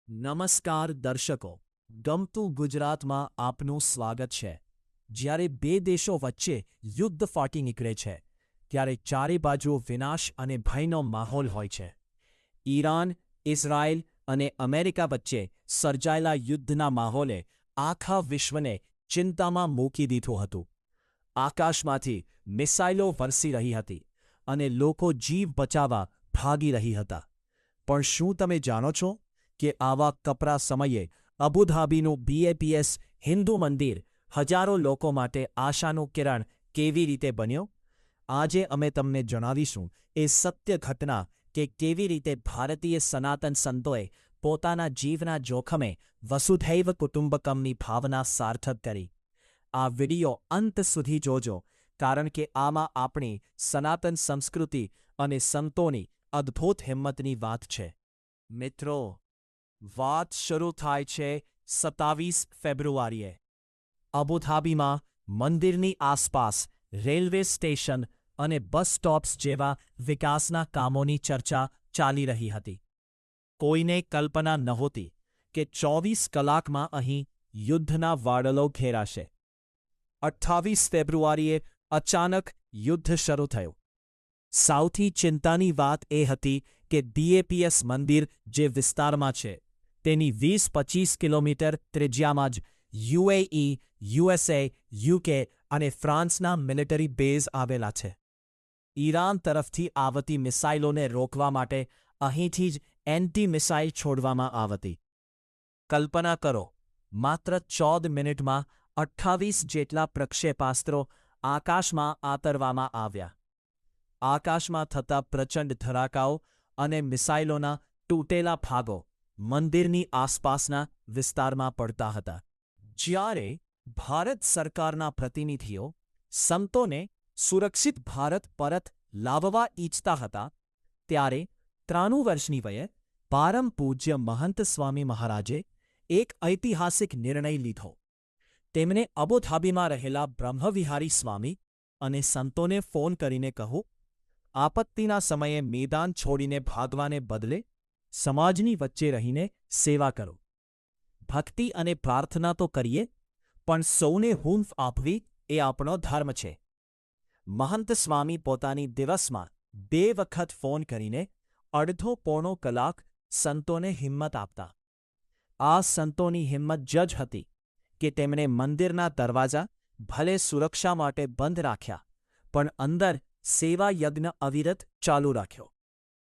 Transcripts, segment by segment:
નમસ્કાર દર્શકો, ગમતું ગુજરાતમાં આપનું સ્વાગત છે. જ્યારે બે દેશો વચ્ચે યુદ્ધ ફાટી નીકળે છે, ત્યારે ચારે બાજુ વિનાશ અને ભયનો માહોલ હોય છે. ઈરાન, ઇઝરાયલ અને અમેરિકા વચ્ચે સર્જાયેલા યુદ્ધના માહોલે આખા વિશ્વને ચિંતામાં મૂકી દીધું હતું. આકાશમાંથી મિસાઇલો વરસી રહી હતી અને લોકો જીવ બચાવવા ભાગી રહી હતા. પણ શું તમે જાણો છો કે આવા કપરા સમયે અબુધાબીનું BAPS હિન્દુ મંદિર હજારો લોકો માટે આશાનું કિરણ કેવી રીતે બન્યો? આજે અમે તમને જણાવીશું એ સત્ય ઘટના કે કેવી રીતે ભારતીય સનાતન સંતોએ પોતાના જીવના જોખમે વસુધૈવ કુટુંબકમની ભાવના સાર્થક કરી. આ વિડિયો અંત સુધી જોજો, કારણ કે આમાં આપણી સનાતન સંસ્કૃતિ અને સંતોની અદ્ભુત હિંમતની વાત છે. મિત્રો, વાત શરૂ થાય છે 27 ફેબ્રુઆરીએ. અબુધાબીમાં મંદિરની આસપાસ રેલવે સ્ટેશન અને બસ સ્ટોપ્સ જેવા વિકાસના કામોની ચર્ચા ચાલી રહી હતી. કોઈને કલ્પના નહોતી કે 24 કલાકમાં અહીં યુદ્ધના વાદળો ઘેરાશે. 28 ફેબ્રુઆરીએ અચાનક યુદ્ધ શરૂ થયું. સૌથી ચિંતાની વાત એ હતી કે BAPS મંદિર જે વિસ્તારમાં છે, તેની 20-25 કિલોમીટર ત્રિજ્યામાં જ UAE, USA, UK અને ફ્રાન્સના મિલિટરી બેઝ આવેલા છે. ઈરાન તરફથી આવતી મિસાઇલોને રોકવા માટે અહીંથી જ એન્ટી મિસાઇલ છોડવામાં આવતી. કલ્પના કરો, માત્ર 14 મિનિટમાં 28 જેટલા પ્રક્ષેપાસ્ત્રો આકાશમાં આતરવામાં આવ્યા. આકાશમાં થતા પ્રચંડ ધડાકાઓ અને મિસાઇલોના તૂટેલા ભાગો મંદિરની આસપાસના વિસ્તારમાં પડતા હતા. જ્યારે ભારત સરકારના પ્રતિનિધિઓ સંતોને સુરક્ષિત ભારત પરત લાવવા ઈચ્છતા હતા, ત્યારે 93 વર્ષની વયે પરમ પૂજ્ય મહંત સ્વામી મહારાજે એક ઐતિહાસિક નિર્ણય લીધો. તેમણે અબુધાબીમાં રહેલા બ્રહ્મવિહારી સ્વામી અને સંતોને ફોન કરીને કહ્યું, આપત્તિના સમયે મેદાન છોડીને ભાગવાને બદલે સમાજની વચ્ચે રહીને સેવા કરો. ભક્તિ અને પ્રાર્થના તો કરીએ, પણ સૌને હૂંફ આપવી એ આપણો ધર્મ છે. મહંત સ્વામી પોતાની દિવસમાં 2 વખત ફોન કરીને અડધો-પોણો કલાક સંતોને હિંમત આપતા. આ સંતોની હિંમત જ હતી કે તેમણે મંદિરના દરવાજા ભલે સુરક્ષા માટે બંધ રાખ્યા, પણ અંદર સેવા યજ્ઞ અવિરત ચાલુ રાખ્યો.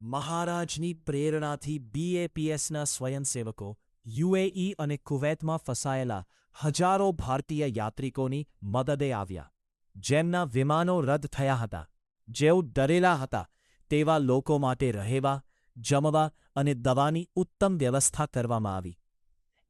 મહારાજની પ્રેરણાથી BAPSના સ્વયંસેવકો UAE અને કુવૈતમાં ફસાયેલા હજારો ભારતીય યાત્રિકોની મદદે આવ્યા. જેમના વિમાનો રદ થયા હતા, જેઓ ડરેલા હતા, તેવા લોકો માટે રહેવા, જમવા અને દવાની ઉત્તમ વ્યવસ્થા કરવામાં આવી.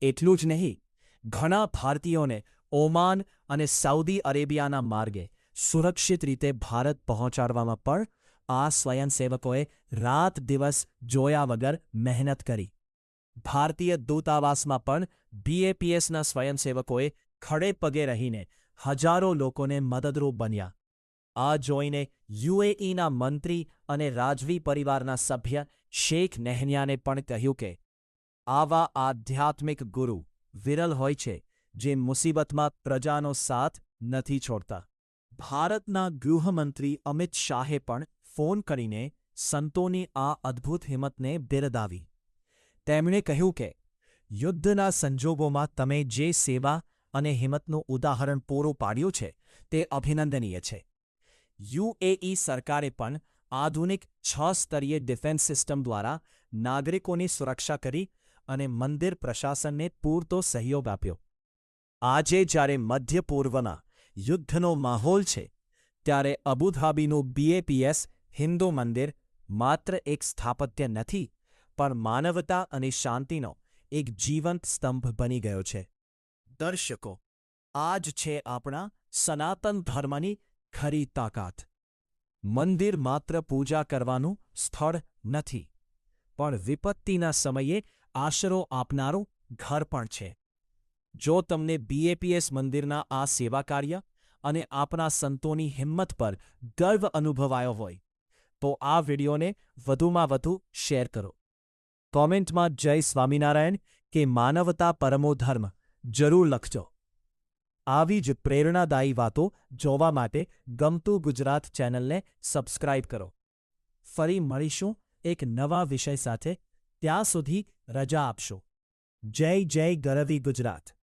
એટલું જ નહીં, ઘણા ભારતીયોને ઓમાન અને સાઉદી અરેબિયાના માર્ગે સુરક્ષિત રીતે ભારત પહોંચાડવામાં પણ આ સ્વયંસેવકોએ રાત દિવસ જોયા વગર મહેનત કરી. ભારતીય દૂતાવાસમાં પણ BAPSના સ્વયંસેવકોએ ખડે પગે રહીને હજારો લોકોને મદદરૂપ બન્યા. આ જોઈને UAEના મંત્રી અને રાજવી પરિવારના સભ્ય શેખ નહયાને પણ કહ્યું કે આવા આધ્યાત્મિક ગુરુ વિરલ હોય છે, જે મુસીબતમાં પ્રજાનો સાથ નથી છોડતા. ભારતના ગૃહમંત્રી અમિત શાહે પણ ફોન કરીને સંતોની આ અદ્ભુત હિંમતને બિરદાવી. તેમણે કહ્યું કે યુદ્ધના સંજોગોમાં તમે જે સેવા અને હિંમતનું ઉદાહરણ પૂરું પાડ્યું છે, તે અભિનંદનીય છે. UAE સરકારે પણ આધુનિક 6-સ્તરીય ડિફેન્સ સિસ્ટમ દ્વારા નાગરિકોની સુરક્ષા કરી અને મંદિર પ્રશાસનને પૂરતો સહયોગ આપ્યો. આજે જ્યારે મધ્ય પૂર્વમાં યુદ્ધનો માહોલ છે, ત્યારે અબુધાબીનું BAPS હિન્દુ મંદિર માત્ર એક સ્થાપત્ય નથી, પણ માનવતા અને શાંતિનો એક જીવંત સ્તંભ બની ગયો છે. દર્શકો, આ જ છે આપણા સનાતન ધર્મની ખરી તાકાત. મંદિર માત્ર પૂજા કરવાનું સ્થળ નથી, પણ વિપત્તિના સમયે આશરો આપનારું ઘર પણ છે. જો તમને BAPS મંદિરના આ સેવા કાર્ય અને આપણા સંતોની હિંમત પર ગર્વ અનુભવાયો હોય, તો આ વિડિયોને વધુમાં વધુ શેર કરો. કોમેન્ટમાં જય સ્વામિનારાયણ કે માનવતા પરમો ધર્મ જરૂર લખજો. આવી જ પ્રેરણાદાયી વાતો જોવા માટે ગમતું ગુજરાત ચેનલને સબસ્ક્રાઇબ કરો. ફરી મળીશું એક નવા વિષય સાથે. ત્યાં સુધી રજા આપશો. જય જય ગરવી ગુજરાત.